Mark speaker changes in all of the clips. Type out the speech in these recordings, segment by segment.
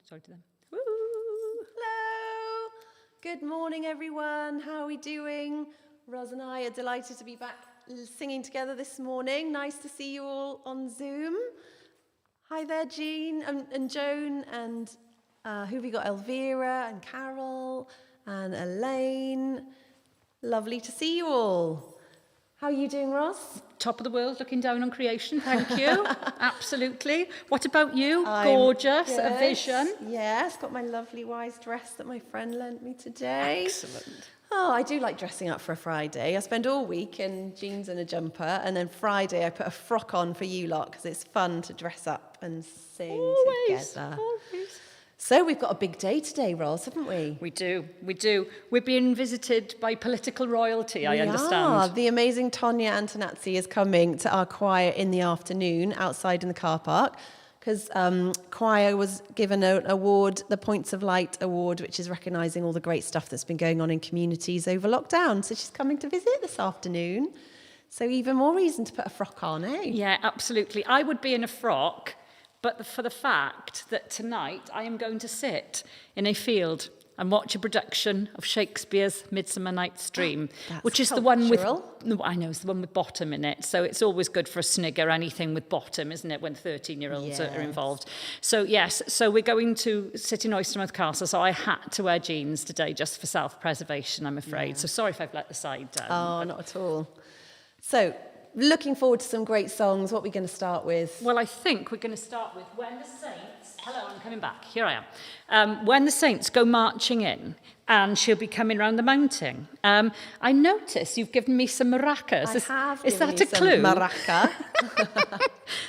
Speaker 1: sorry to them.
Speaker 2: Woo. Hello. Good morning, everyone. How are we doing? Roz and I are delighted to be back singing together this morning. Nice to see you all on Zoom. Hi there, Jean and Joan, and who have we got? Elvira and Carol and Elaine. Lovely to see you all. How are you doing, Roz?
Speaker 1: Top of the world, looking down on creation, thank you. Absolutely. What about you? Gorgeous,
Speaker 2: good.
Speaker 1: A vision.
Speaker 2: Yes, got my lovely wise dress that my friend lent me today.
Speaker 1: Excellent.
Speaker 2: Oh, I do like dressing up for a Friday. I spend all week in jeans and a jumper, and then Friday I put a frock on for you lot, because it's fun to dress up and sing together.
Speaker 1: Always.
Speaker 2: So we've got a big day today, Roz, haven't we?
Speaker 1: We do. We're being visited by political royalty, I understand.
Speaker 2: The amazing Tonya Antonazzi is coming to our choir in the afternoon outside in the car park, because choir was given an award, the Points of Light Award, which is recognising all the great stuff that's been going on in communities over lockdown. So she's coming to visit this afternoon. So even more reason to put a frock on, eh?
Speaker 1: Yeah, absolutely. I would be in a frock, but for the fact that tonight I am going to sit in a field and watch a production of Shakespeare's Midsummer Night's Dream, which is
Speaker 2: cultural.
Speaker 1: the one with, I know, it's the one with bottom in it. So it's always good for a snigger, anything with bottom, isn't it, when 13-year-olds are involved. So yes, so we're going to sit in Oystermouth Castle, so I had to wear jeans today just for self-preservation, I'm afraid. Yeah. So sorry if I've let the side down.
Speaker 2: Oh, not at all. So, looking forward to some great songs. What are we going to start with?
Speaker 1: Well, I think we're going to start with When the Saints... Hello, I'm coming back. Here I am. When the Saints Go Marching In, and she'll be coming round the mountain. I notice you've given me some maracas. Is that a clue?
Speaker 2: Maraca.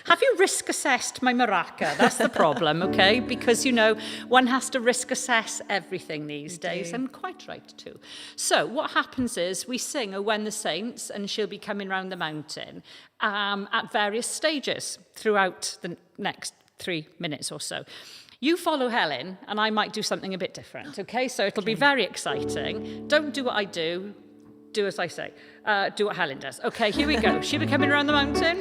Speaker 1: Have you risk assessed my maraca? That's the problem, okay? Because, you know, one has to risk assess everything these days, and quite right too. So what happens is we sing "Oh When the Saints," and she'll be coming round the mountain at various stages throughout the next 3 minutes or so. You follow Helen, and I might do something a bit different, okay? So it'll be very exciting. Don't do what I do. Do as I say. Do what Helen does. Okay, here we go. She'll be coming round the mountain.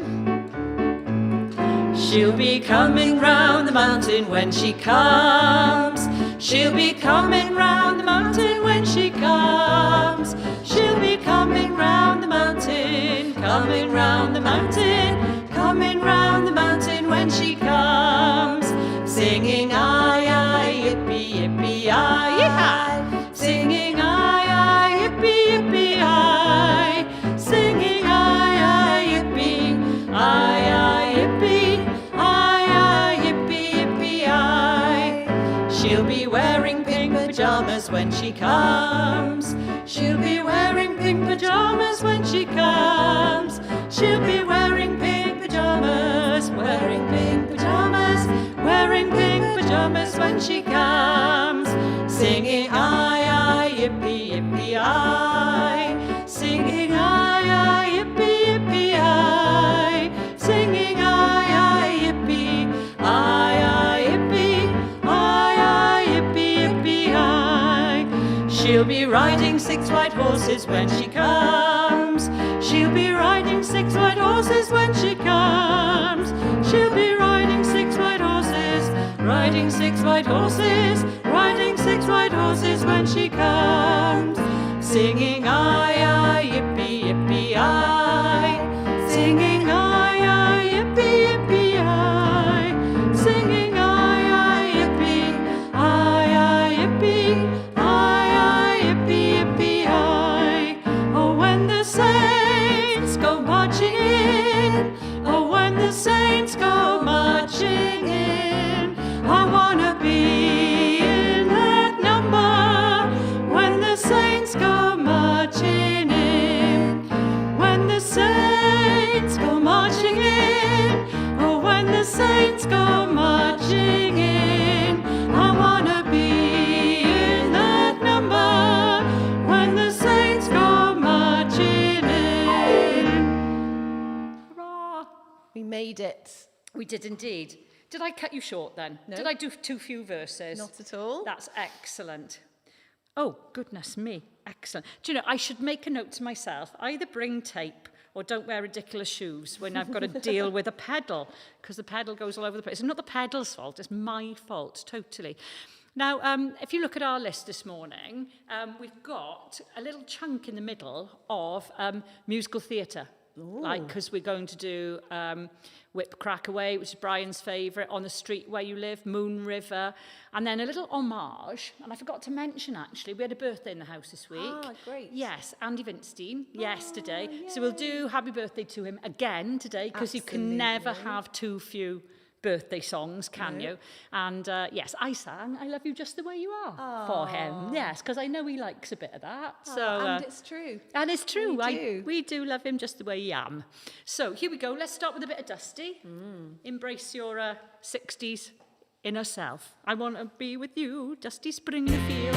Speaker 1: She'll be coming round the mountain when she comes. She'll be coming round the mountain when she comes. She'll be coming round the mountain, coming round the mountain, coming round the mountain when she comes. Singing aye, aye, yippee, yippee, aye, aye. Singing aye, aye, yippee, yippee, aye. Singing aye, aye, yippee, aye, aye, yippee, aye, aye, yippee, yippee, aye. She'll be wearing pink pajamas when she comes. She'll be wearing pink pajamas when she comes. She'll be wearing pink pajamas, wearing pink pajamas, wearing pink pajamas when she comes. Singing aye, aye, yippee, yippee, aye. Singing aye, aye, yippee, yippee, aye. Singing aye, aye, yippee, aye, aye, yippee, aye, aye, yippee, yippee, aye. She'll be riding 6 white horses when she comes. She'll be riding 6 white horses when she comes. She'll be riding 6 white horses, riding 6 white horses, riding 6 white horses when she comes. Singing aye, aye, yippee, yippee, aye. Singing aye, aye, yippee, yippee, aye. Singing aye, aye, yippee, aye, aye, yippee, aye, aye, yippee, yippee, aye. Oh, when the saints go marching in, oh, when the saints go marching in, I wanna be in that number. When the saints go marching in, when the saints go marching in, oh, when the saints go marching in, I wanna be in that number. When the saints go marching in. Hurrah!
Speaker 2: We made it.
Speaker 1: We did indeed. Did I cut you short then?
Speaker 2: No.
Speaker 1: Did I do too few verses?
Speaker 2: Not at all.
Speaker 1: That's excellent. Oh, goodness me. Excellent. Do you know, I should make a note to myself, either bring tape or don't wear ridiculous shoes when I've got to deal with a pedal, because the pedal goes all over the place. It's not the pedal's fault, it's my fault, totally. Now, if you look at our list this morning, we've got a little chunk in the middle of musical theatre. Like, because we're going to do Whip Crack Away, which is Brian's favourite, On the Street Where You Live, Moon River, and then a little homage. And I forgot to mention, actually, we had a birthday in the house this week.
Speaker 2: Ah, great.
Speaker 1: Yes, Andy Vinstein, yesterday. So we'll do happy birthday to him again today, because you can never have too few birthday songs, can you? And yes, I sang I Love You Just the Way You Are for him. Yes, because I know he likes a bit of that. So
Speaker 2: and it's true.
Speaker 1: And it's true.
Speaker 2: We do.
Speaker 1: We do love him just the way he am. So here we go. Let's start with a bit of Dusty. Embrace your 60s inner self. I want to be with you, Dusty Springfield.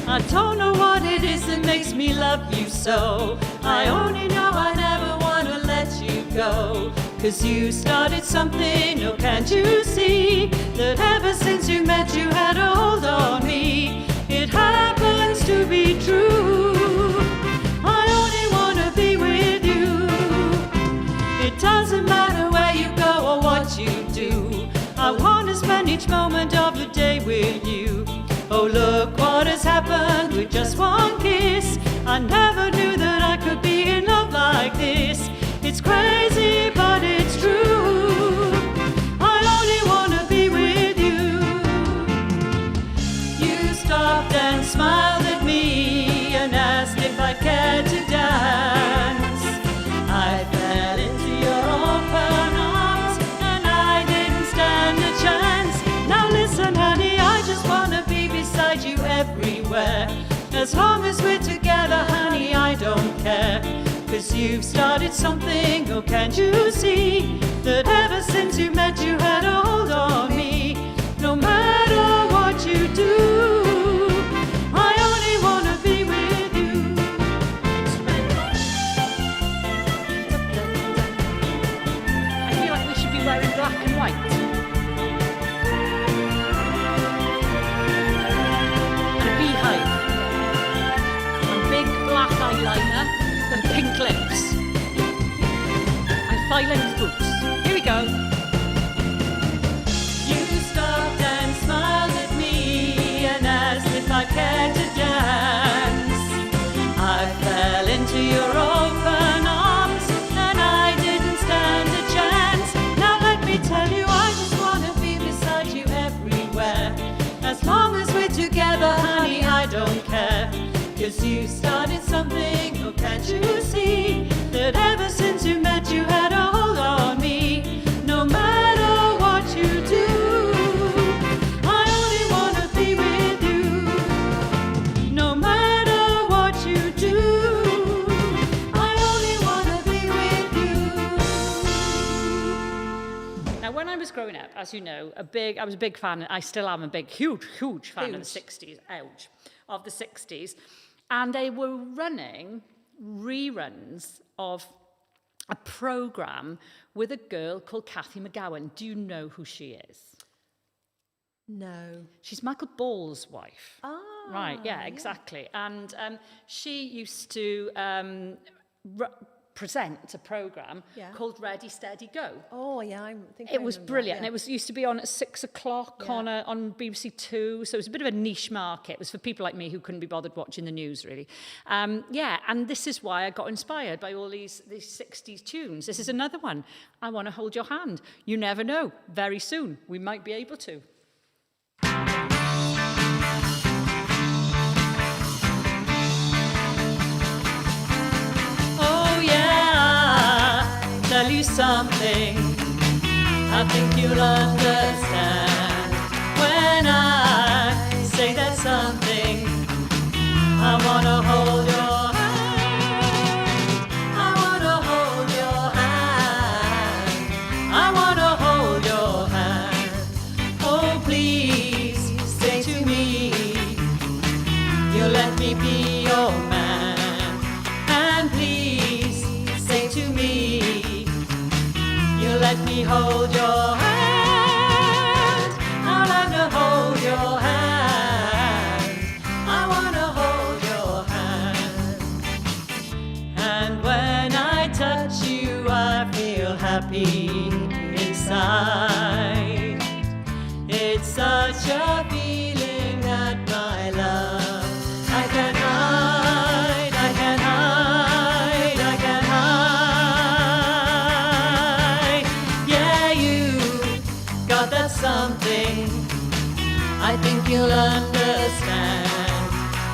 Speaker 1: I don't know what it is that makes me love you so. I only know I never want to let you go. 'Cause you started something, oh can't you see? That ever since you met you had a hold on me. It happens to be true. I only want to be with you. It doesn't matter where you go or what you do. I want to spend each moment of the day with you. Oh, look what has happened with just one kiss. I never knew that I could be in love like this. It's crazy, but it's true. I only want to be with you. You stopped and smiled at me and asked if I cared to dance. I fell into your open arms and I didn't stand a chance. Now listen, honey, I just want to be beside you everywhere. As long as we're together, honey, I don't care. 'Cause you've started something, oh can't you see? That ever since you met you had a hold on me. No matter what you do, I only want to be with you. I feel like we should be wearing black and white. Eyeliner and pink lips and thigh-length boots. Here we go. You stopped and smiled at me and asked if I cared to dance. I fell into your open arms and I didn't stand a chance. Now let me tell you, I just want to be beside you everywhere. As long as we're together, honey, I don't care. 'Cause you started something, oh can't you see? That ever since you met you had a hold on me. No matter what you do, I only want to be with you. No matter what you do, I only want to be with you. Now when I was growing up, as you know, I was a big fan, I still am a big, huge fan of the 60s, of the 60s. And they were running reruns of a programme with a girl called Cathy McGowan. Do you know who she is?
Speaker 2: No.
Speaker 1: She's Michael Ball's wife.
Speaker 2: Ah.
Speaker 1: Right, yeah, exactly. And she used to present a programme called Ready, Steady, Go.
Speaker 2: Oh, yeah, I think
Speaker 1: It was brilliant.
Speaker 2: That,
Speaker 1: And it used to be on at 6 o'clock on BBC Two. So it was a bit of a niche market. It was for people like me who couldn't be bothered watching the news, really. And this is why I got inspired by all these 60s tunes. This is another one. I Want to Hold Your Hand. You never know. Very soon, we might be able to. Tell you something, I think you'll understand when I say that something. I wanna hold your hand, I wanna hold your hand, I wanna hold your hand. Oh please say to me, you'll let me be your man, and please say to me, let me hold your hand. I'd like to hold your
Speaker 2: something I think you'll understand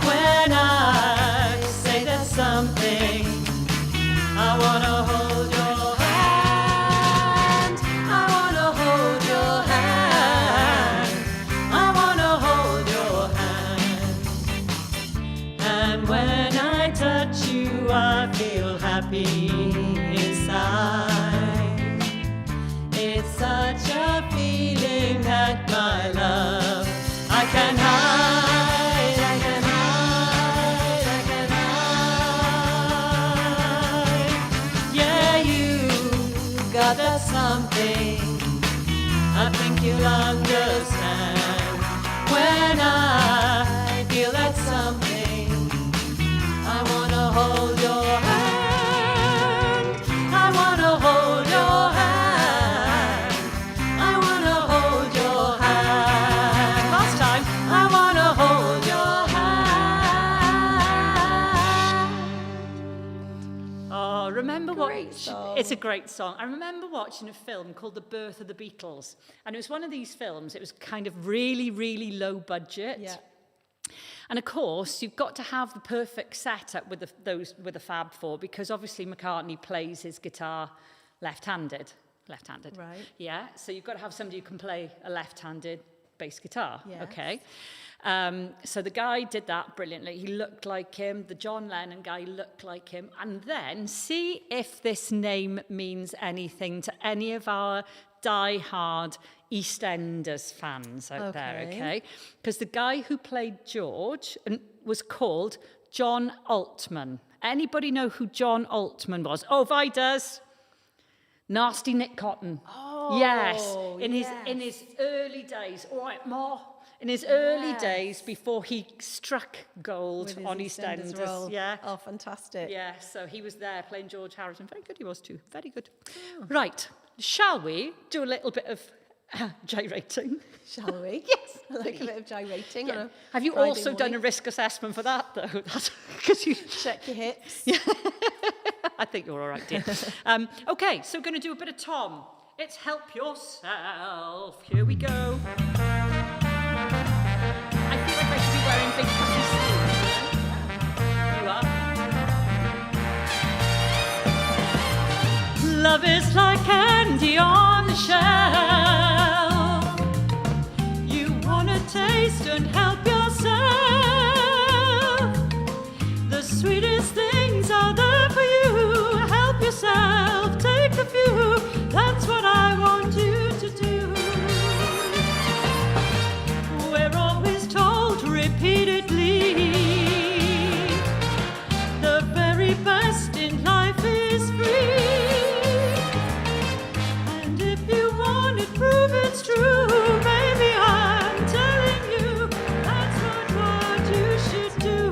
Speaker 2: when I say there's something I wanna hold your hand. I wanna hold your hand. I wanna hold your hand. And when I touch you, I feel happy inside. It's such a feeling that my love I can hide, I can hide, I can hide. Yeah, you got that something I think you'll understand when I feel that something. I wanna hold your hand. I wanna hold your hand. I wanna hold your hand. Last time. I wanna hold your hand.
Speaker 1: Oh, remember
Speaker 2: Great
Speaker 1: what?
Speaker 2: song.
Speaker 1: It's a great song. I remember watching a film called The Birth of the Beatles, and it was one of these films. It was kind of really, really low budget.
Speaker 2: Yeah.
Speaker 1: And of course, you've got to have the perfect setup with the Fab Four, because obviously McCartney plays his guitar left-handed. Left-handed.
Speaker 2: Right.
Speaker 1: Yeah. So you've got to have somebody who can play a left-handed bass guitar.
Speaker 2: Yes.
Speaker 1: Okay. So the guy did that brilliantly. He looked like him. The John Lennon guy looked like him. And then see if this name means anything to any of our die-hard EastEnders fans out there, okay? Because the guy who played George was called John Altman. Anybody know who John Altman was? Oh, Vi does. Nasty Nick Cotton.
Speaker 2: Oh,
Speaker 1: yes. In his early days. All right, Ma. In his early days, before he struck gold on EastEnders.
Speaker 2: Role.
Speaker 1: Yeah.
Speaker 2: Oh, fantastic.
Speaker 1: Yeah, so he was there playing George Harrison. Very good he was too. Very good. Oh. Right. Shall we do a little bit of gyrating?
Speaker 2: Shall we?
Speaker 1: Yes.
Speaker 2: I like a bit of gyrating.
Speaker 1: Yeah.
Speaker 2: On a
Speaker 1: Have you
Speaker 2: Friday
Speaker 1: also done a
Speaker 2: morning.
Speaker 1: risk assessment for that, though? Because you...
Speaker 2: Check your hips.
Speaker 1: I think you're all right, dear. Okay, so we're going to do a bit of Tom. It's Help Yourself. Here we go. I feel like I should be wearing big puffy sleeves. You are. Love is like candy on the shelf. You want to taste and help yourself. The sweetest things are there for you. Help yourself, take a few. That's what I want you to do. We're always told repeatedly the very best in life is free. And if you want it, prove it's true. Baby, I'm telling you, that's what you should do.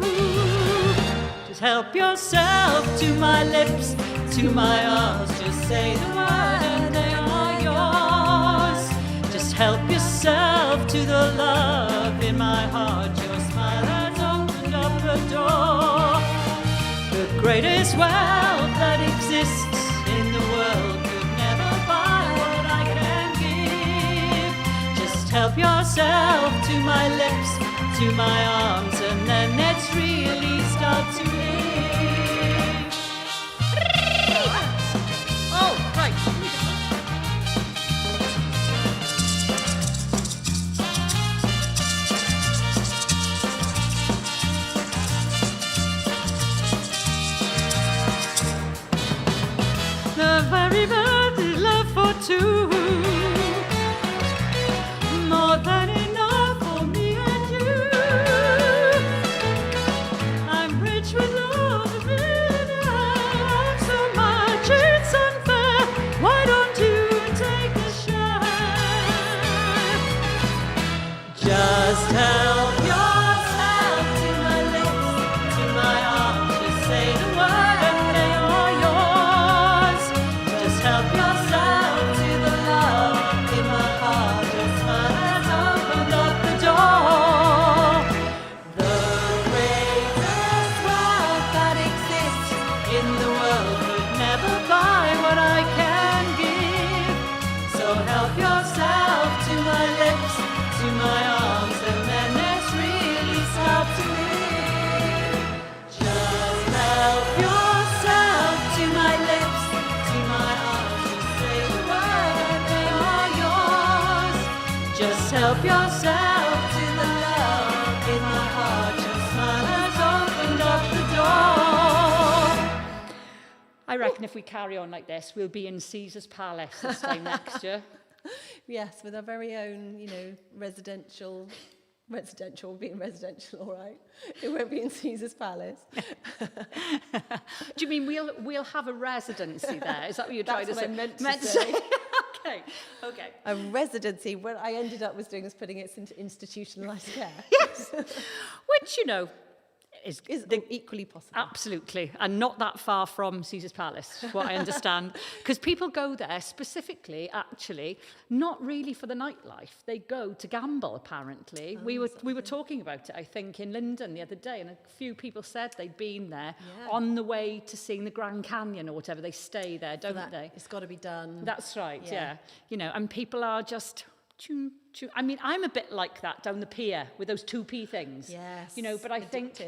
Speaker 1: Just help yourself to my lips, to my arms. Just say the word and they are yours. Just help yourself to the love in my heart. Your smile has opened up a door. The greatest wealth that exists in the world could never buy what I can give. Just help yourself to my lips, to my arms, and then let's really start to live. Oh, right. The very best is love for two. More than enough for me and you. I'm rich with love and I have so much it's unfair. Why don't you take a share? Just help yourself to my lips, to my arms. Just say the word and they are yours. Just help yourself to the love in my heart. Your smile has opened up the door. The greatest wealth that exists in the world could never buy what I can give. So help yourself to my Just help yourself to the love in my heart. Your smile has opened up the door. I reckon if we carry on like this, we'll be in Caesar's Palace this time next year.
Speaker 2: Yes, with our very own, residential, being residential, all right. It won't be in Caesar's Palace.
Speaker 1: Do you mean we'll have a residency there? Is that what you're trying to say?
Speaker 2: That's what I meant to say.
Speaker 1: Okay.
Speaker 2: A residency. What I ended up was putting it into institutionalised care.
Speaker 1: Yes. Which, is
Speaker 2: equally possible.
Speaker 1: Absolutely, and not that far from Caesar's Palace, what I understand. Because people go there specifically, actually, not really for the nightlife. They go to gamble, apparently. We were talking about it, I think, in London the other day, and a few people said they'd been there on the way to seeing the Grand Canyon or whatever. They stay there, don't they?
Speaker 2: It's got to be done.
Speaker 1: That's right, yeah. And people are just... I mean, I'm a bit like that down the pier with those 2p things.
Speaker 2: Yes.
Speaker 1: But I think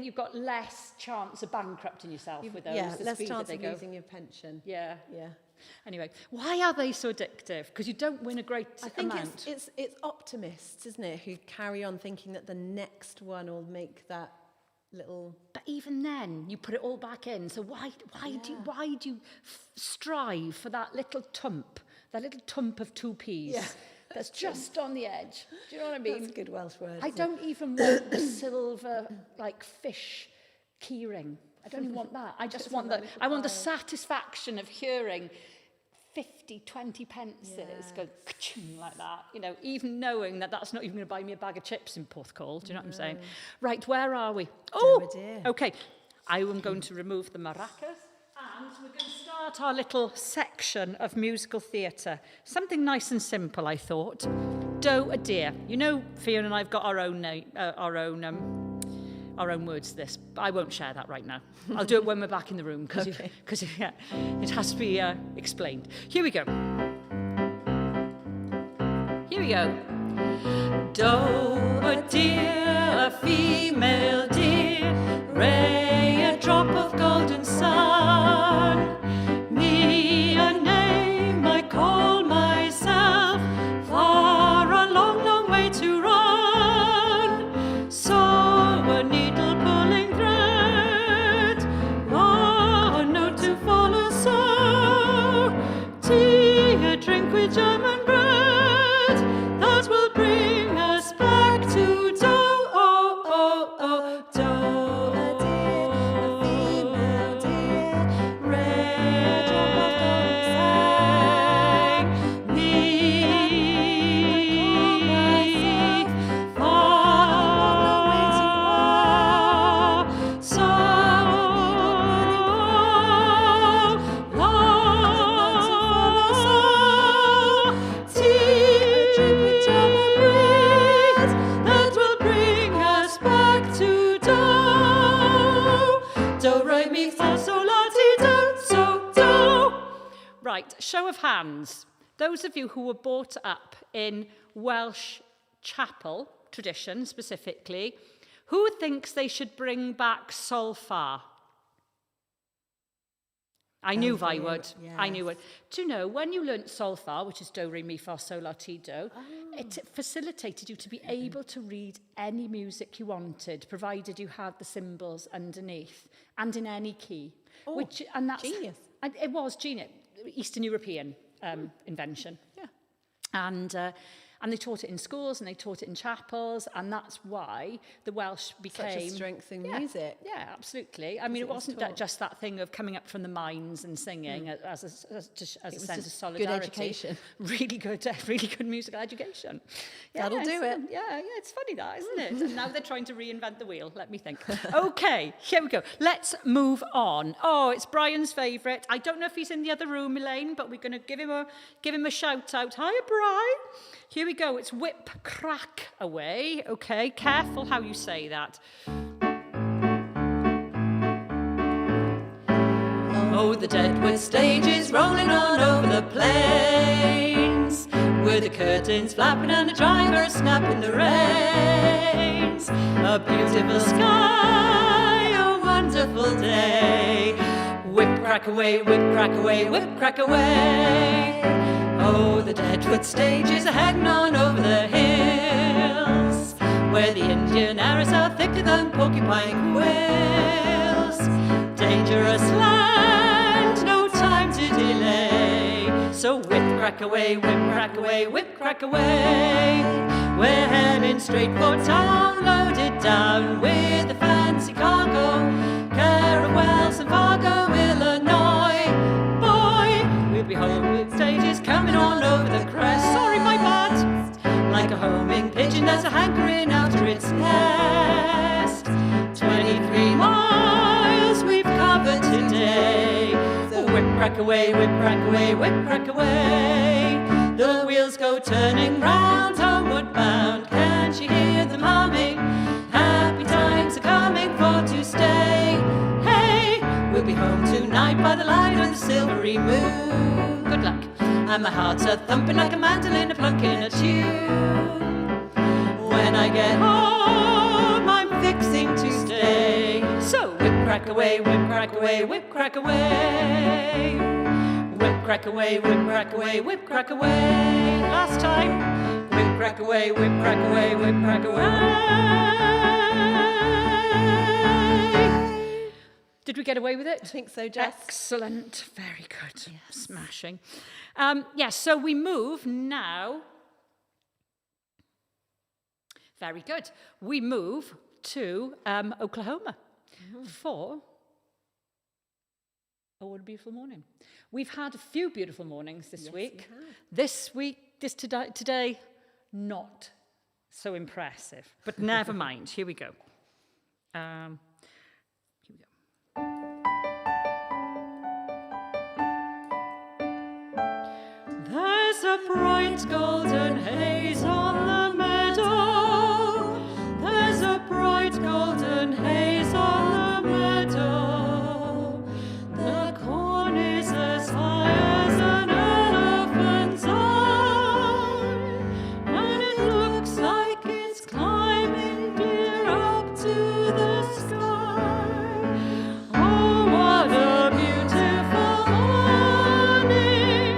Speaker 1: you've got less chance of bankrupting yourself with those.
Speaker 2: Yeah, less chance of losing your pension.
Speaker 1: Yeah. Anyway, why are they so addictive? Because you don't win a great amount.
Speaker 2: I think it's optimists, isn't it, who carry on thinking that the next one will make that little...
Speaker 1: But even then, you put it all back in. So why do you strive for that little tump of 2p's? Yeah. That's just on the edge. Do you know what I mean?
Speaker 2: That's a good Welsh word.
Speaker 1: I don't even want the silver, fish keyring. I don't even want that. I just want the satisfaction of hearing 50, 20 pences go ka-chung like that. Even knowing that that's not even going to buy me a bag of chips in Porthcawl. Do you know what I'm saying? Right, where are we?
Speaker 2: Oh, dear.
Speaker 1: Okay. I am going to remove the maracas. And we're going to start our little section of musical theatre. Something nice and simple, I thought. Do a dear. Fiona and I've got our own words to this. But I won't share that right now. I'll do it when we're back in the room because it has to be explained. Here we go. Do a dear, a female deer, ray a drop of golden sun. Me a name I call myself, far a long, long way to run. So a needle pulling thread, a note to follow so. Tea, a drink with jam and bread, that will bring us back to do. Right, show of hands. Those of you who were brought up in Welsh chapel tradition specifically, who thinks they should bring back solfa? I knew I would. Yes. I knew it. Do you know, when you learnt solfa, which is do, re, mi, fa, sol, la, ti, do, it facilitated you to be able to read any music you wanted, provided you had the symbols underneath and in any key.
Speaker 2: Oh, that's genius.
Speaker 1: It was genius. Eastern European invention. Yeah. And they taught it in schools and they taught it in chapels, and that's why the Welsh became...
Speaker 2: Such a strength in music.
Speaker 1: Yeah, absolutely. I mean, it wasn't just that thing of coming up from the mines and singing as a sense of solidarity.
Speaker 2: Good education.
Speaker 1: Really good musical education. Yeah,
Speaker 2: that'll do it.
Speaker 1: Yeah, it's funny that, isn't it? And now they're trying to reinvent the wheel. Let me think. Okay, here we go. Let's move on. Oh, it's Brian's favourite. I don't know if he's in the other room, Elaine, but we're going to give him a shout out. Hiya, Brian. Here we go. It's whip, crack away. Okay, careful how you say that. Oh, the deadwood stage is rolling on over the plains, with the curtains flapping and the driver snapping the reins. A beautiful sky, a wonderful day. Whip, crack away, whip, crack away, whip, crack away. Oh, the deadwood stage is a-heading on over the pike whales. Dangerous land, no time to delay. So whip crack away, whip crack away, whip crack away. We're heading straight for town, loaded down with a fancy cargo. Caravels and Fargo, Illinois. Boy, we'll be home with stages coming on over the crest. Sorry, my bad. Like a homing pigeon, there's a hankering after its nest. 23 miles we've covered today. So whip crack away, whip crack away, whip crack away. The wheels go turning round, homeward bound. Can't you hear them humming? Happy times are coming for to stay. Hey, we'll be home tonight by the light of the silvery moon. Good luck. And my heart's a thumping like a mandolin, a plunking a tune. When I get home, I'm fixing to stay. So whip crack away, whip crack away, whip crack away. Whip crack away, whip crack away, whip crack away. Last time. Whip crack away, whip crack away, whip crack away. Did we get away with it?
Speaker 2: I think so, Jess.
Speaker 1: Excellent. Very good.
Speaker 2: Yes.
Speaker 1: Smashing. Yes, so we move now. Very good. We move to Oklahoma for Oh, what a beautiful morning. We've had a few beautiful mornings this week. Today, not so impressive. But never mind. Here we go. There's a bright golden haze on the meadow. There's a bright golden haze on the meadow. The corn is as high as an elephant's eye, and it looks like it's climbing clear up to the sky. Oh, what a beautiful morning!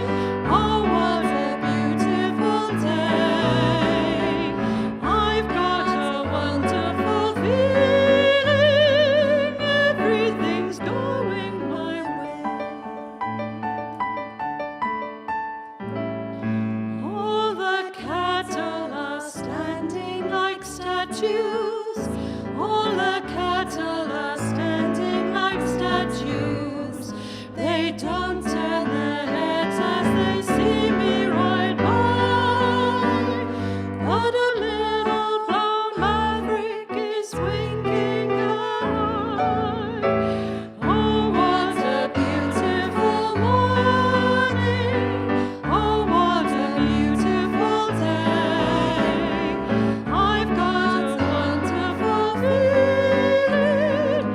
Speaker 1: Oh, what a beautiful day! I've got a wonderful feeling, everything's going my way. All the cattle are standing like statues. All the cattle are standing like statues. They don't turn their heads as they see me ride by. But a little brown maverick is winking high. Oh, what a beautiful morning! Oh, what a beautiful day! I've got a wonderful feeling,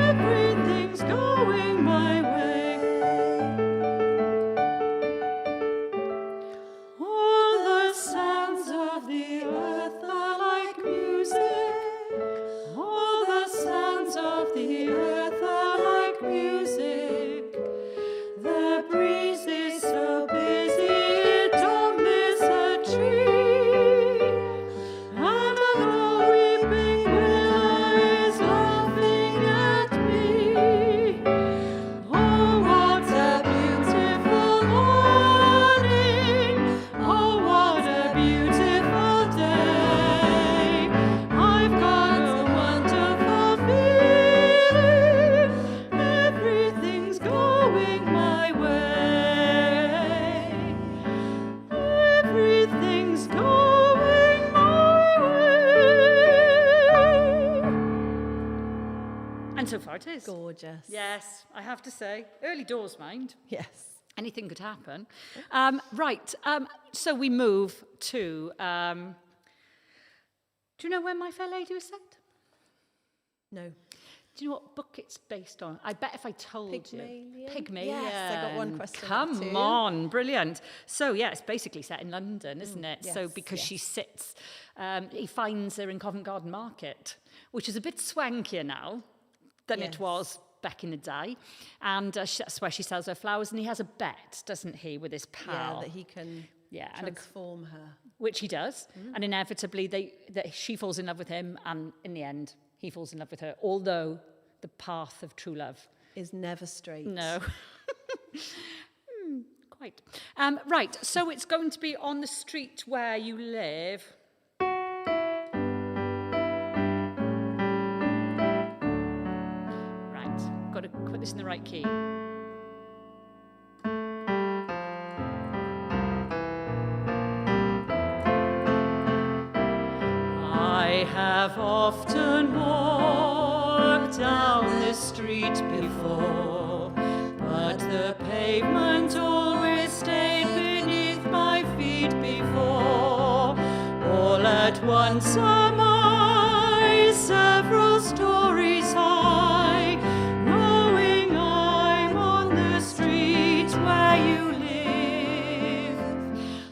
Speaker 1: everything's going my way. All the sounds of the earth are like music. All the sounds of the earth are like music. The breeze is so busy it don't miss a tree. And an old weeping willow is laughing at me. Oh, what a beautiful morning! Oh, what a beautiful day! I've got a wonderful feeling, everything's going my way. Everything's going my way. And so far it is.
Speaker 2: Gorgeous.
Speaker 1: Yes, I have to say. Early doors, mind.
Speaker 2: Yes.
Speaker 1: Anything could happen. Right, so we move to... do you know where My Fair Lady was set?
Speaker 2: No.
Speaker 1: Do you know what book it's based on? I bet if I told
Speaker 2: Pygmalion?
Speaker 1: you. Pygmalion.
Speaker 2: Yes, I got one question.
Speaker 1: Come on, brilliant. So, yeah, it's basically set in London, isn't it? So,
Speaker 2: yes,
Speaker 1: because
Speaker 2: yes.
Speaker 1: she sits, he finds her in Covent Garden Market, which is a bit swankier now than it
Speaker 2: Yes.
Speaker 1: was back in the day. And that's where she sells her flowers. And he has a bet, doesn't he, with his pal?
Speaker 2: Yeah, that he can
Speaker 1: and
Speaker 2: transform her.
Speaker 1: which he does. And inevitably, that she falls in love with him. And in the end, he falls in love with her, although the path of true love
Speaker 2: is never straight.
Speaker 1: No. Quite. Right, so it's going to be on the street where you live. Right, got to put this in the right key. I have often walked down the street before, but the pavement always stayed beneath my feet before. All at once am I several stories high, knowing I'm on the street where you live.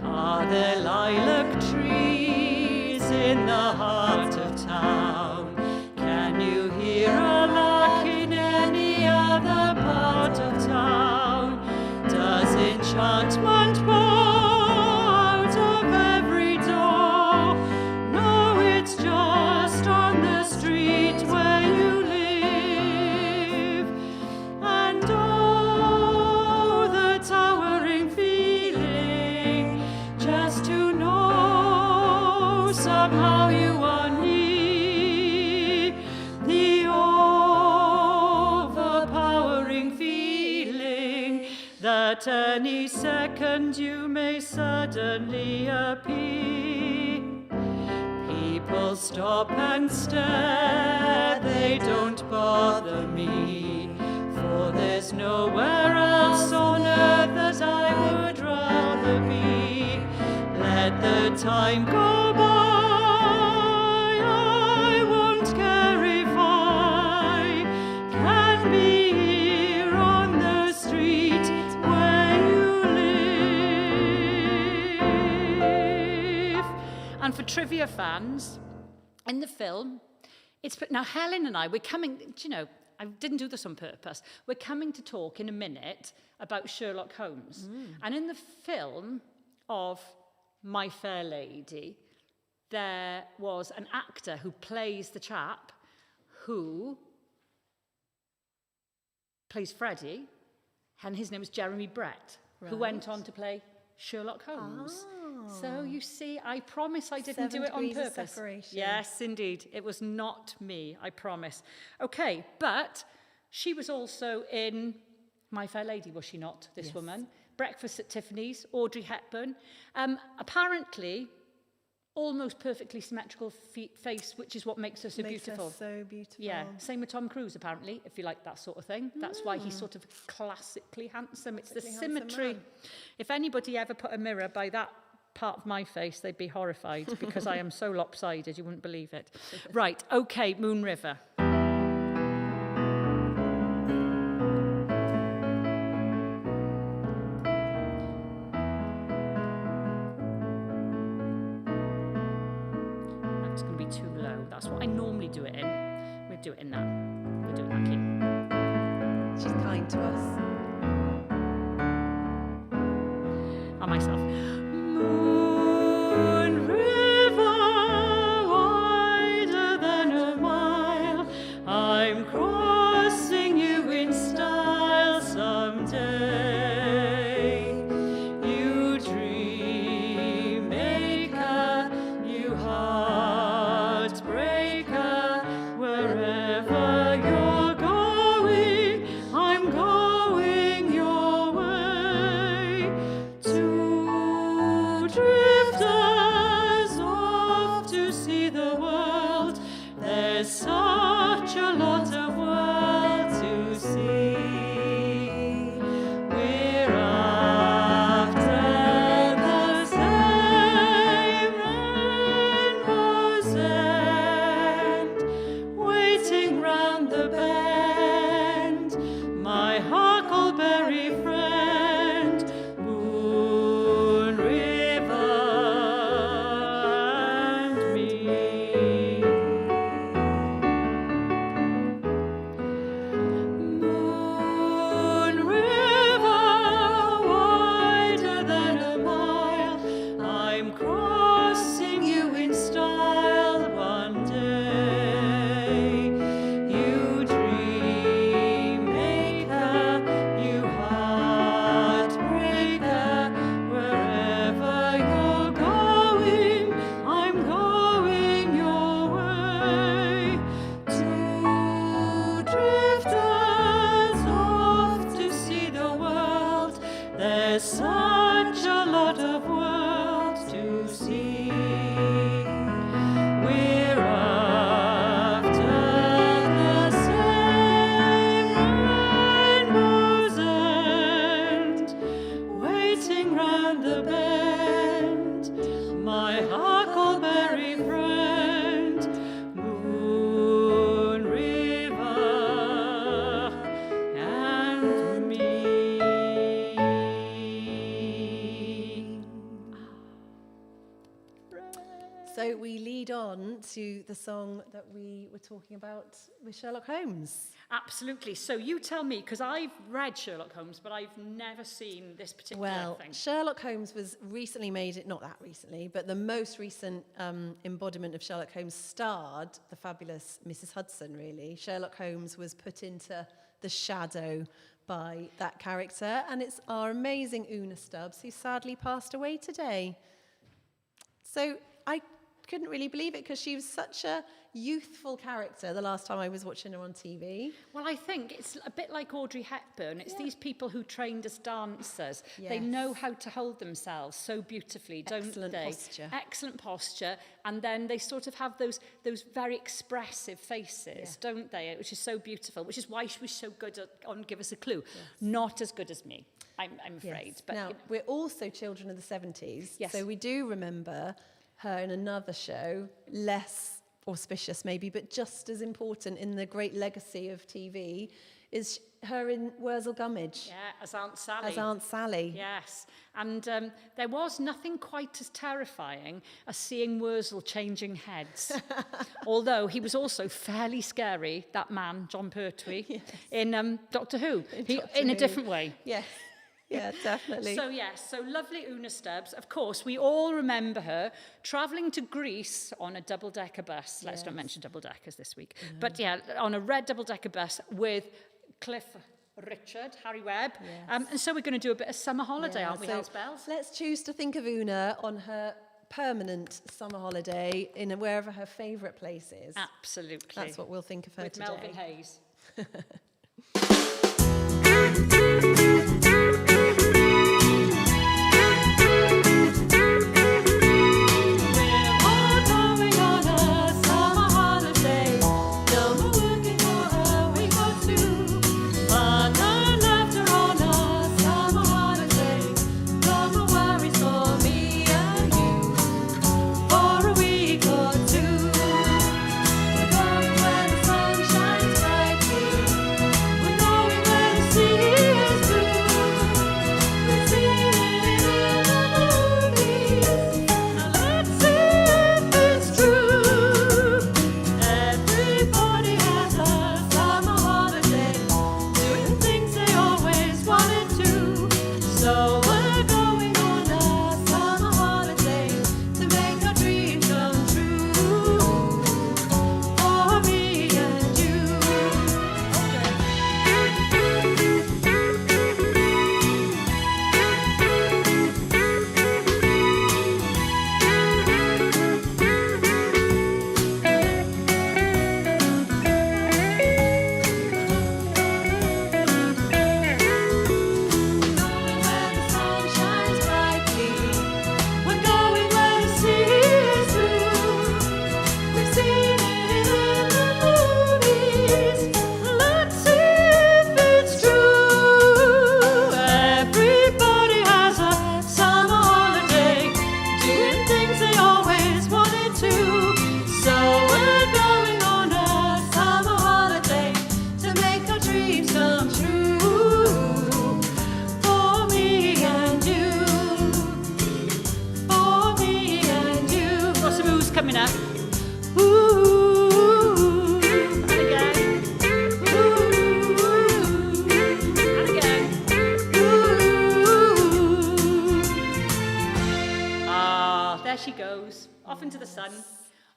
Speaker 1: Are there lilac trees in the heart of town? Can you hear a lark in any other part of town? Does enchantment pour out of every door? No, it's just on the street where you live. And oh, the towering feeling just to know somehow you are near. The overpowering feeling that any second you may suddenly appear. People stop and stare, they don't bother me, for there's nowhere else on earth that I would rather be. Let the time go by, I won't care if I can be here on the street where you live. And for trivia fans, in the film, now Helen and I, we're coming, do you know, I didn't do this on purpose. We're coming to talk in a minute about Sherlock Holmes. And in the film of My Fair Lady, there was an actor who plays the chap who plays Freddie, and his name was Jeremy Brett, who went on to play Sherlock Holmes. So you see, I promise I didn't do it on
Speaker 2: 7 degrees of
Speaker 1: purpose.
Speaker 2: separation.
Speaker 1: Yes, indeed. It was not me, I promise. Okay, but she was also in My Fair Lady, was she not, this
Speaker 2: Yes.
Speaker 1: woman? Breakfast at Tiffany's, Audrey Hepburn. Apparently, almost perfectly symmetrical face, which is what makes her so
Speaker 2: Makes
Speaker 1: beautiful.
Speaker 2: us so beautiful.
Speaker 1: Yeah, same with Tom Cruise, apparently, if you like that sort of thing. That's why he's sort of classically handsome. It's the
Speaker 2: Classically handsome
Speaker 1: symmetry.
Speaker 2: man.
Speaker 1: If anybody ever put a mirror by that part of my face, they'd be horrified because I am so lopsided, you wouldn't believe it. Right, okay, Moon River. That's going to be too low. That's what I normally do it in. We'll do it in that. We'll do it in that key.
Speaker 2: She's kind to us.
Speaker 1: On myself. Moon River, wider than a mile, I'm crossing you in style someday. You dream maker, you heartbreaker, wherever you're going, I'm going
Speaker 2: So we lead on to the song that we were talking about with Sherlock Holmes.
Speaker 1: Absolutely. So you tell me, because I've read Sherlock Holmes, but I've never seen this particular thing.
Speaker 2: Sherlock Holmes was recently made, not that recently, but the most recent embodiment of Sherlock Holmes starred the fabulous Mrs. Hudson, really. Sherlock Holmes was put into the shadow by that character, and it's our amazing Una Stubbs, who sadly passed away today. So I couldn't really believe it because she was such a youthful character the last time I was watching her on TV.
Speaker 1: Well, I think it's a bit like Audrey Hepburn. It's these people who trained as dancers.
Speaker 2: Yes.
Speaker 1: They know how to hold themselves so beautifully, don't
Speaker 2: Excellent
Speaker 1: they?
Speaker 2: posture.
Speaker 1: Excellent posture. And then they sort of have those very expressive faces, don't they? Which is so beautiful, which is why she was so good on Give Us a Clue. Yes. Not as good as me, I'm afraid.
Speaker 2: Yes.
Speaker 1: But
Speaker 2: now, we're also children of the 70s,
Speaker 1: Yes.
Speaker 2: so we do remember her in another show, less auspicious maybe, but just as important in the great legacy of TV, is her in Wurzel Gummidge.
Speaker 1: Yeah, as Aunt Sally.
Speaker 2: As Aunt Sally.
Speaker 1: Yes, and there was nothing quite as terrifying as seeing Wurzel changing heads. Although he was also fairly scary, that man, John Pertwee,
Speaker 2: Yes.
Speaker 1: in Doctor Who,
Speaker 2: Doctor
Speaker 1: in a
Speaker 2: Who.
Speaker 1: different way.
Speaker 2: Yes. Yeah, definitely.
Speaker 1: So yes, so lovely Una Stubbs. Of course, we all remember her travelling to Greece on a double-decker bus. Let's not mention double-deckers this week. No. But yeah, on a red double-decker bus with Cliff Richard, Harry Webb.
Speaker 2: Yes.
Speaker 1: And so we're going to do a bit of summer holiday, aren't we,
Speaker 2: so
Speaker 1: Hells Bells?
Speaker 2: let's choose to think of Una on her permanent summer holiday in wherever her favourite place is.
Speaker 1: Absolutely.
Speaker 2: That's what we'll think of her
Speaker 1: with
Speaker 2: today.
Speaker 1: Melvin Hayes. Coming up. Ooh, and again. Ooh, and again. Ooh. Ah, there she goes. Off into the sun.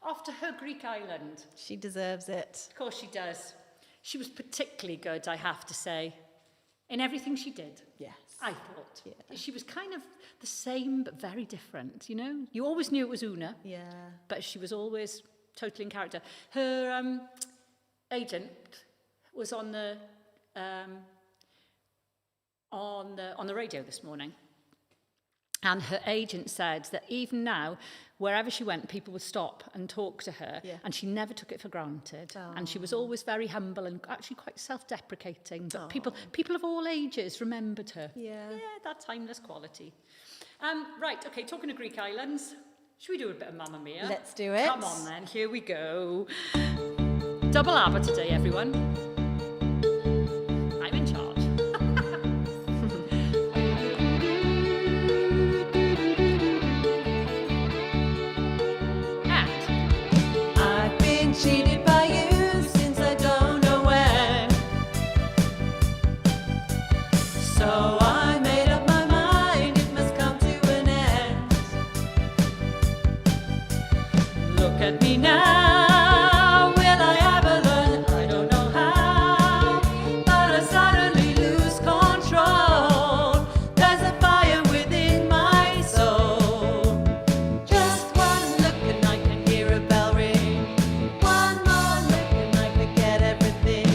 Speaker 1: Off to her Greek island.
Speaker 2: She deserves it.
Speaker 1: Of course she does. She was particularly good, I have to say, in everything she did.
Speaker 2: Yes.
Speaker 1: I thought.
Speaker 2: Yeah.
Speaker 1: She was kind of the same but very different, you know? You always knew it was Una.
Speaker 2: Yeah.
Speaker 1: But she was always totally in character. Her agent was on the radio this morning. And her agent said that even now, wherever she went, people would stop and talk to her. Yeah. And she never took it for granted. Oh. And she was always very humble and actually quite self-deprecating. But people of all ages remembered her.
Speaker 2: Yeah.
Speaker 1: Yeah, that timeless quality. Right, okay, talking of Greek islands, should we do a bit of Mamma Mia?
Speaker 2: Let's do it.
Speaker 1: Come on then, here we go. Double ABBA today, everyone. I'm in charge.
Speaker 2: cheated by you since I don't know when. So I made up my mind, it must come to an end.
Speaker 1: Look at me now, will I ever learn? I don't know how, but I suddenly lose control. There's a fire within my soul.
Speaker 2: Just one look and I can hear a bell ring. One more look and I forget everything.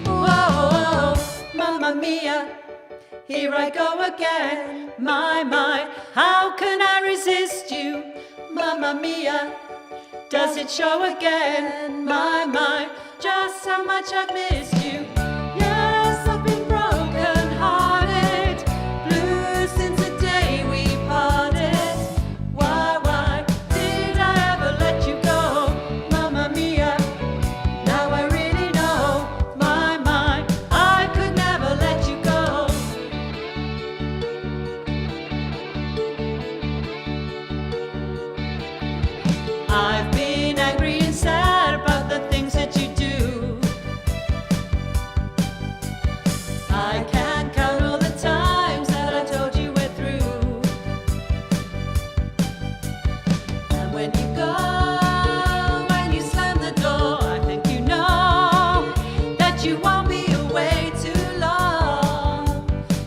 Speaker 2: Whoa, mamma mia, here I go again.
Speaker 1: My, how can I resist you?
Speaker 2: Mamma mia,
Speaker 1: Does it show again? My, just how much I've missed you.
Speaker 2: yes, I've been broken hearted, blue since the day we parted. Why did I ever let you go? Mamma mia, now I really know.
Speaker 1: My, I could never let you go. I've been angry and sad about the things that you do.
Speaker 2: I can't count all the times that I told you we're through. And when you go, when you slam the door,
Speaker 1: I think you know
Speaker 2: that you won't be away too long.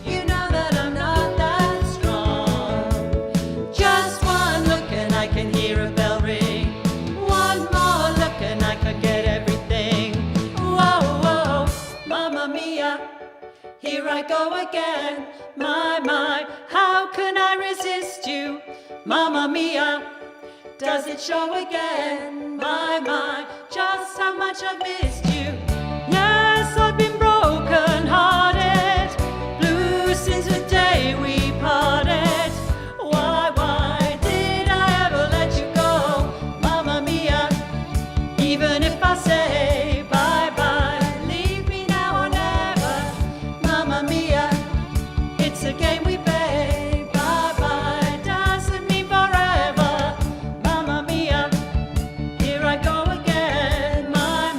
Speaker 2: You know that I'm not that strong. Just one look and I can hear a bell ring. One more look and I can get everything. Whoa, mamma mia, here I go again.
Speaker 1: my, how can I resist you?
Speaker 2: Mamma mia, does it show again? My, just how much I've missed you.
Speaker 1: Yes, I've been broken hearted, blue since the day we parted. Why did I ever let you go?
Speaker 2: Mamma mia,
Speaker 1: Even if I say bye,
Speaker 2: leave me now or never. Mamma mia, it's a game we play. Bye,
Speaker 1: doesn't mean forever.
Speaker 2: mamma mia, here I go again. My,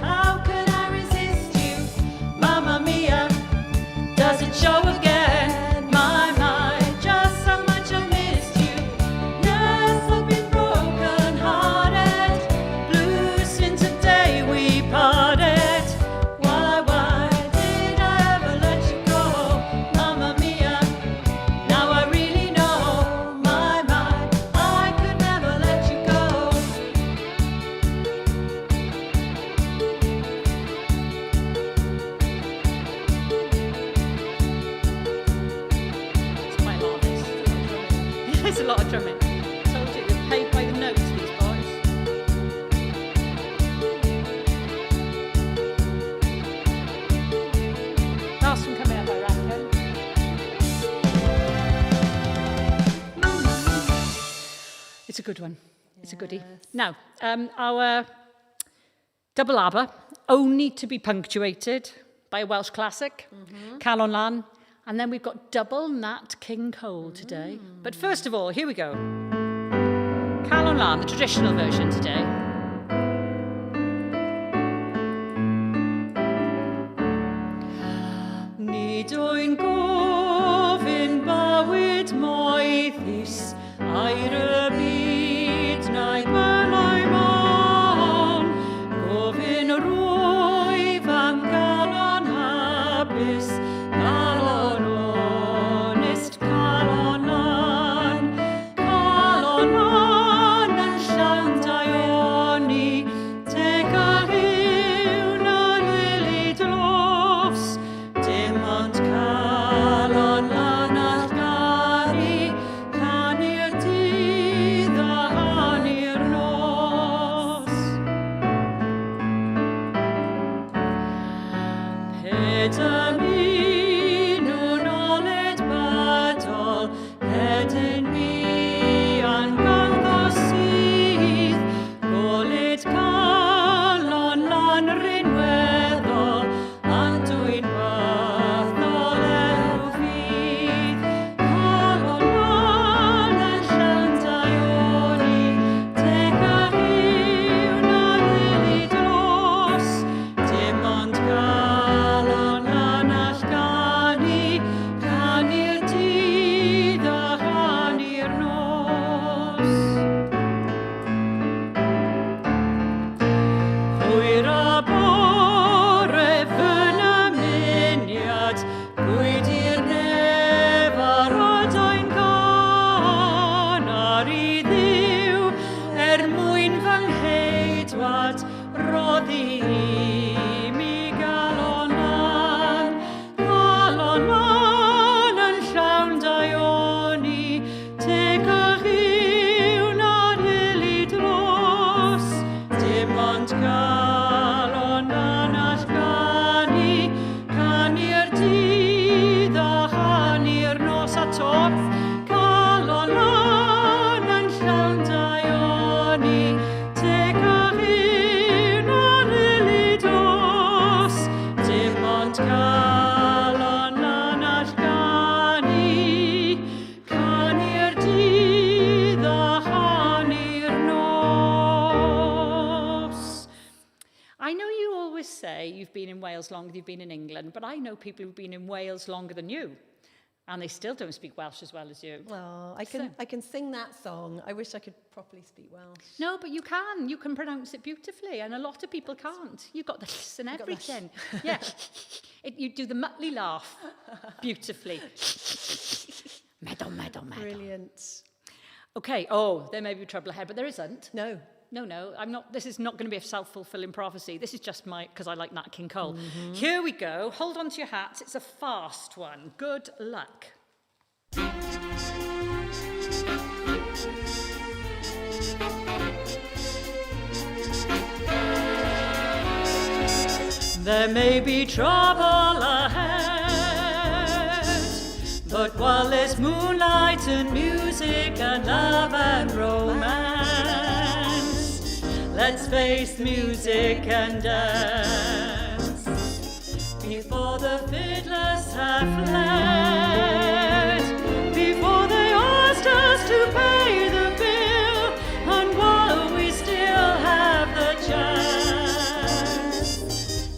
Speaker 2: how can I resist you? Mamma mia,
Speaker 1: Does it show again? My,
Speaker 2: just how much I missed you. Yes, I've been broken hearted,
Speaker 1: blue since the day we parted.
Speaker 2: Why did I ever let you go? Mamma mia, now I really know. My, I could never let you go.
Speaker 1: It's quite a lot of this. It's a lot of drumming. Told you, they're paid by the notes, these boys. Last one coming up, I reckon. It's a good one. It's a goodie. Now, our double ABBA, only to be punctuated by a Welsh classic, Calon Lan, and then we've got double Nat King Cole today. But first of all, here we go. Calon Lan, the traditional version today. Nid o'i'n gofyn bywyd moethus, a'r y byd na'i gwelai mon. Gofyn rwyf am galon hapus, galon onest, galon an yn siantau o say you've been in Wales longer than you've been in England, but I know people who've been in Wales longer than you, and they still don't speak Welsh as well as you.
Speaker 2: Oh, I can sing that song. I wish I could properly speak Welsh.
Speaker 1: No, but you can. You can pronounce it beautifully, and a lot of people can't. You've got the hiss and everything. Yeah. You do the Muttley laugh beautifully. Meadow.
Speaker 2: Brilliant.
Speaker 1: Okay, there may be trouble ahead, but there isn't.
Speaker 2: No.
Speaker 1: No, I'm not. This is not going to be a self-fulfilling prophecy. This is just because I like Nat King Cole. Here we go. Hold on to your hats. It's a fast one. Good luck. There may be trouble ahead, but while there's moonlight and music and love and romance, let's face music and dance. Before the fiddlers have fled, before they asked us to pay the bill, and while we still have the chance,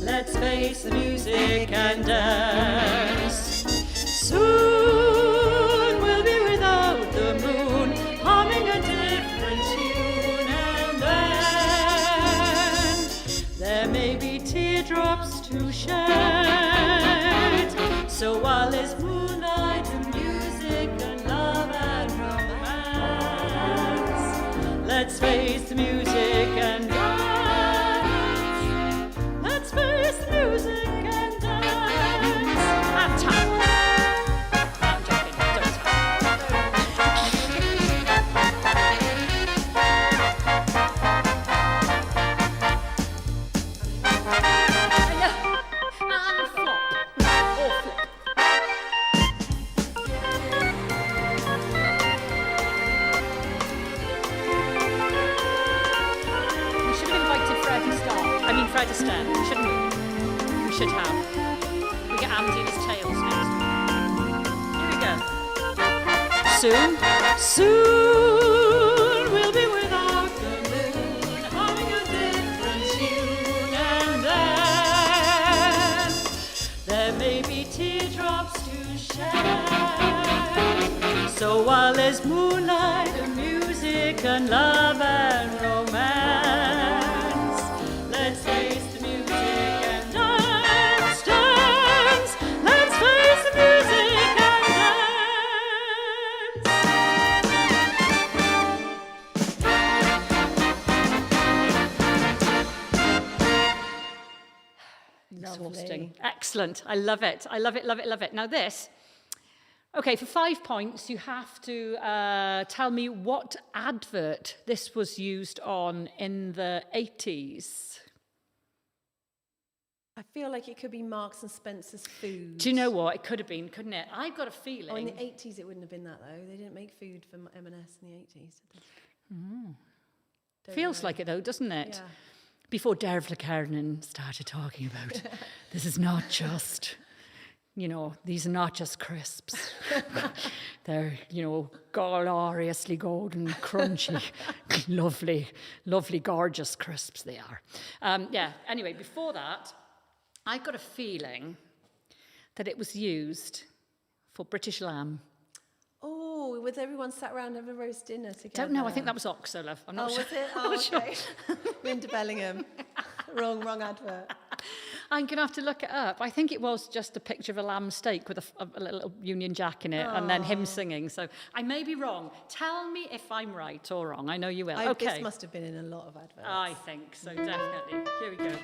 Speaker 1: let's face the music and dance. Soon we'll be without the moon, humming a different tune, and then there may be teardrops to shed. So while there's moonlight and music and love and romance, let's face the music and dance. Let's face the music and dance. And tap. I'm joking, don't tap. And flop. Or flip. We should have invited Fred Astaire, shouldn't we? We should have. We get Andy and his tails next. Here we go. Soon we'll be without the moon, humming a different tune, and then there may be teardrops to shed. So while there's moonlight and music and love and romance, let's face the music and dance. Let's face the music and dance. Exhausting. Excellent. I love it. Now this, okay, for 5 points, you have to tell me what advert this was used on in the 80s.
Speaker 2: I feel like it could be Marks and Spencer's food.
Speaker 1: Do you know what? It could have been, couldn't it? I've got a feeling.
Speaker 2: Oh, in the 80s it wouldn't have been that, though. They didn't make food for M&S in the 80s, did they?
Speaker 1: Feels like it, though, doesn't it?
Speaker 2: Yeah.
Speaker 1: Before Dervla Kernan started talking about, this is not just, these are not just crisps. They're, gloriously golden, crunchy, lovely, gorgeous crisps they are. Anyway, before that, I've got a feeling that it was used for British lamb.
Speaker 2: Oh, was everyone sat around having a roast dinner together?
Speaker 1: Don't know, I think that was Oxo, love. I'm not sure.
Speaker 2: Was it? Oh, okay. Linda Bellingham. Wrong advert.
Speaker 1: I'm going to have to look it up. I think it was just a picture of a lamb steak with a little Union Jack in it and then him singing. So I may be wrong. Tell me if I'm right or wrong. I know you will. Okay.
Speaker 2: This must have been in a lot of adverts.
Speaker 1: I think so, definitely. Here we go.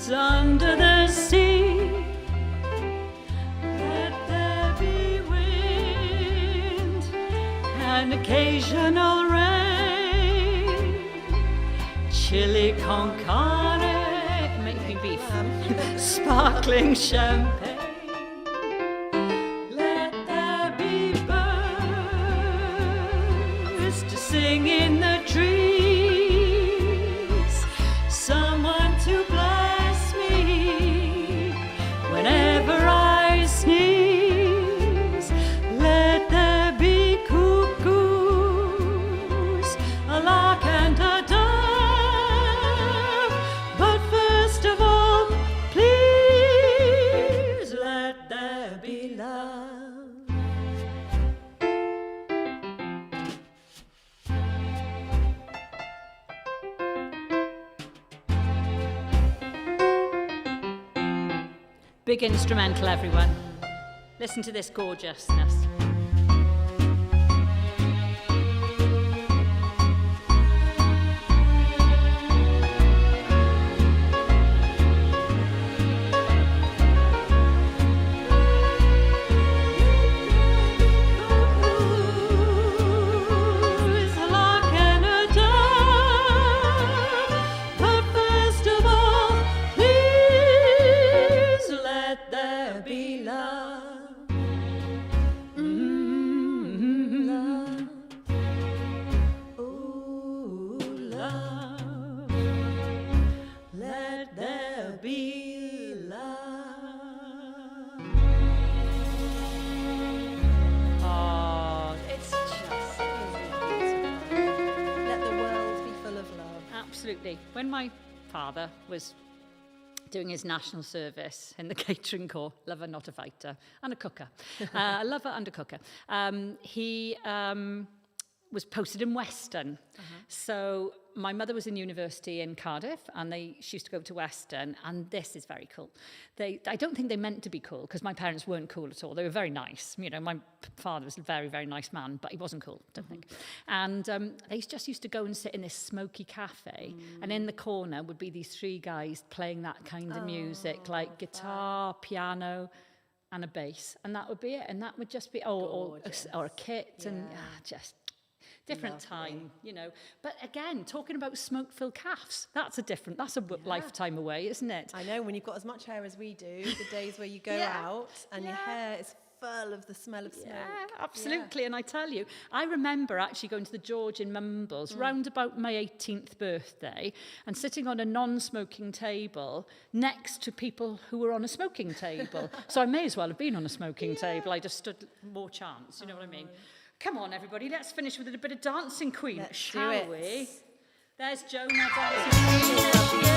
Speaker 1: Under the sea, occasional rain, chili con carne, making beef, sparkling champagne. Let there be birds to sing in the trees, someone to bless me whenever I sneeze. Let there be cuckoos, a lark and a dove, but first of all, please let there be love. Big instrumental, everyone. Listen to this gorgeousness. Absolutely. When my father was doing his national service in the catering corps, lover, not a fighter, and a cooker, a lover and a cooker, he was posted in Weston. So my mother was in university in Cardiff, and she used to go to Weston, and this is very cool. I don't think they meant to be cool, because my parents weren't cool at all. They were very nice. You know, my father was a very, very nice man, but he wasn't cool, don't think. And they just used to go and sit in this smoky cafe, and in the corner would be these three guys playing that kind of music, like guitar, piano, and a bass, and that would be it. And that would just be, or a kit, and just different time, you know. But again, talking about smoke-filled calves, that's a lifetime away, isn't it?
Speaker 2: I know, when you've got as much hair as we do, the days where you go out and your hair is full of the smell of smoke.
Speaker 1: Yeah, absolutely. And I tell you, I remember actually going to the George in Mumbles round about my 18th birthday and sitting on a non-smoking table next to people who were on a smoking table. So I may as well have been on a smoking table. I just stood more chance, you know what I mean? Come on, everybody, let's finish with a bit of Dancing Queen, shall we? There's Jonah dancing Queen. There she is.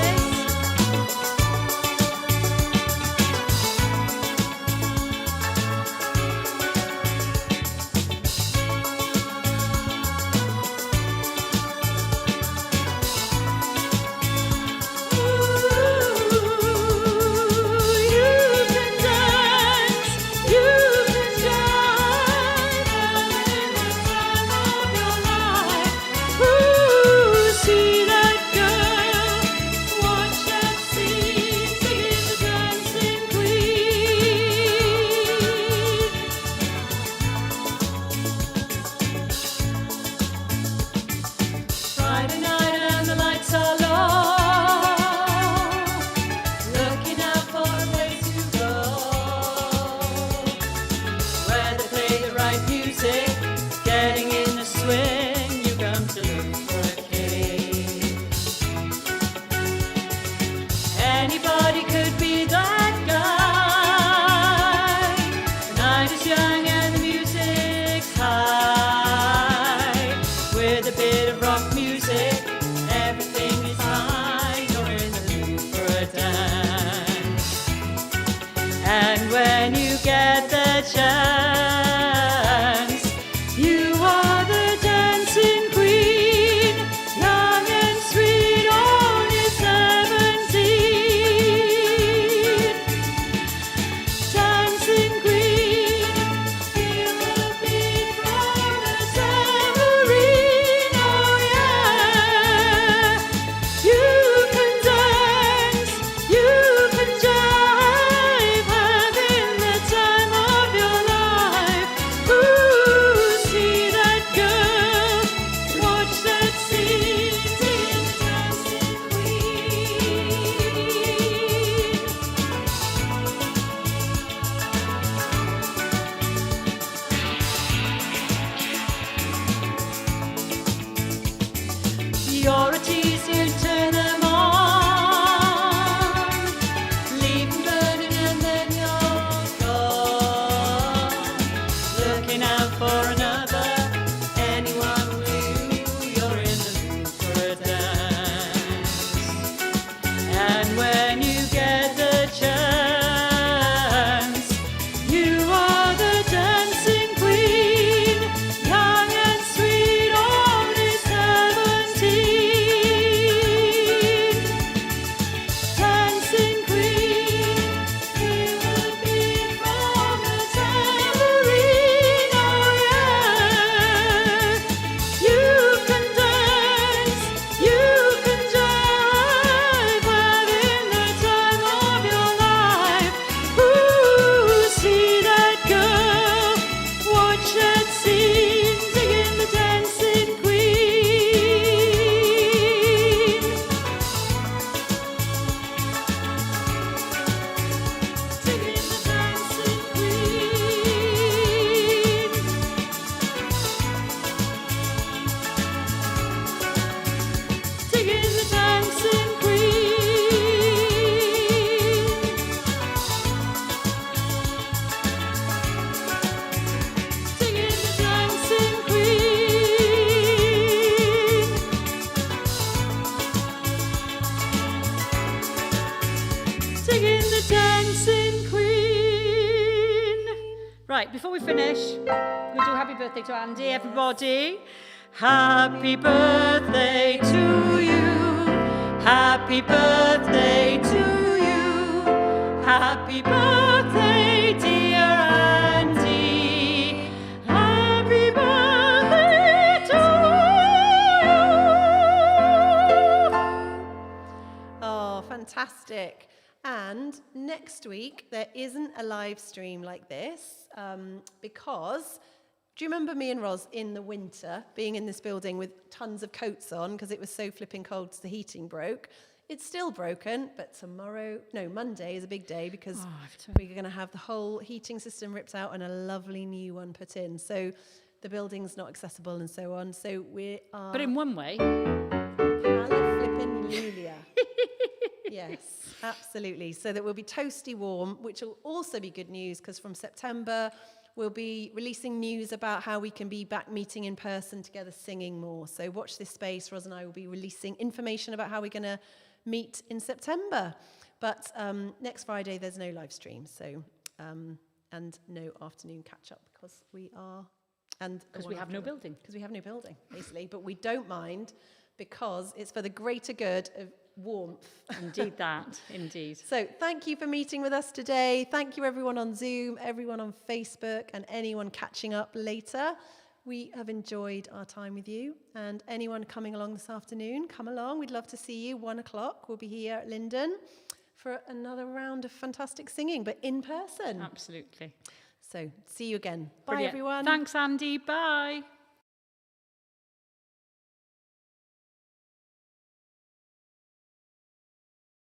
Speaker 1: Right, before we finish, we'll do happy birthday to Andy, everybody. Happy birthday to you. Happy birthday to you. Happy birthday, dear Andy. Happy birthday to you.
Speaker 2: Oh, fantastic. And next week, there isn't a live stream like this because, do you remember me and Roz in the winter being in this building with tons of coats on because it was so flipping cold the heating broke? It's still broken, but Monday is a big day because we're going to have the whole heating system ripped out and a lovely new one put in. So the building's not accessible and so on. So we are...
Speaker 1: But in one way...
Speaker 2: Hallelujah. Yes, absolutely. So that we'll be toasty warm, which will also be good news because from September we'll be releasing news about how we can be back meeting in person together, singing more. So watch this space. Roz and I will be releasing information about how we're going to meet in September. But next Friday there's no live stream, so and no afternoon catch up because we are
Speaker 1: because we have no building.
Speaker 2: Because we have no building, basically. But we don't mind because it's for the greater good of warmth.
Speaker 1: Indeed that, indeed.
Speaker 2: So thank you for meeting with us today. Thank you everyone on Zoom, everyone on Facebook, and anyone catching up later. We have enjoyed our time with you. And anyone coming along this afternoon, come along. We'd love to see you. 1:00, we'll be here at Linden for another round of fantastic singing, but in person.
Speaker 1: Absolutely.
Speaker 2: So see you again. Bye,
Speaker 1: Brilliant.
Speaker 2: everyone.
Speaker 1: Thanks, Andy. Bye.